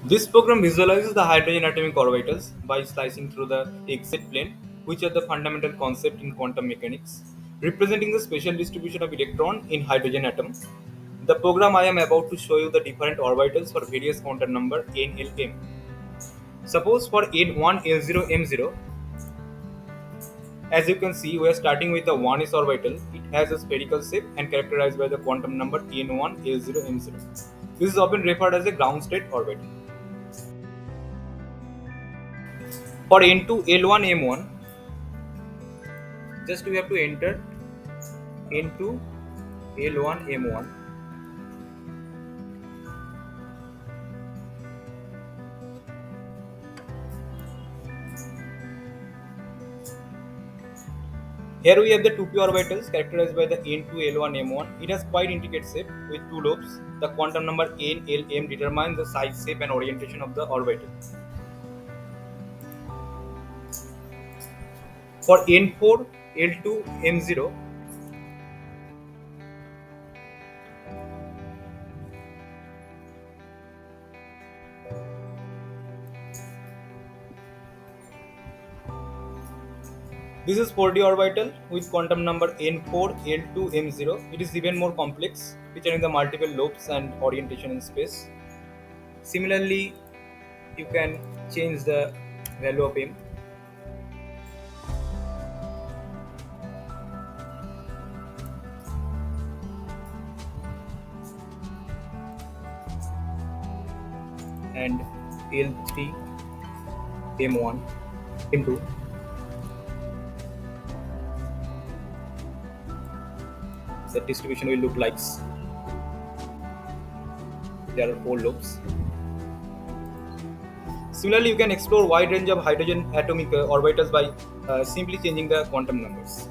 This program visualizes the hydrogen atomic orbitals by slicing through the exit plane, which are the fundamental concept in quantum mechanics, representing the spatial distribution of electron in hydrogen atom. The program I am about to show you the different orbitals for various quantum number n, l, m. Suppose for n1, l0, m0, as you can see, we are starting with a 1s orbital. It has a spherical shape and characterized by the quantum number n1, l0, m0. This is often referred as a ground state orbital. For n2, l1, m1, just we have to enter n2, l1, m1. Here we have the 2p orbitals characterized by the n2, l1, m1. It has quite intricate shape with two lobes. The quantum number n, l, m determines the size, shape, and orientation of the orbital. For n4, l2, m0, this is 4d orbital with quantum number n4, l2, m0. It is even more complex, featuring the multiple lobes and orientation in space. Similarly, you can change the value of m. And L3, M1, M2. The distribution will look like there are four lobes. Similarly, you can explore wide range of hydrogen atomic orbitals by simply changing the quantum numbers.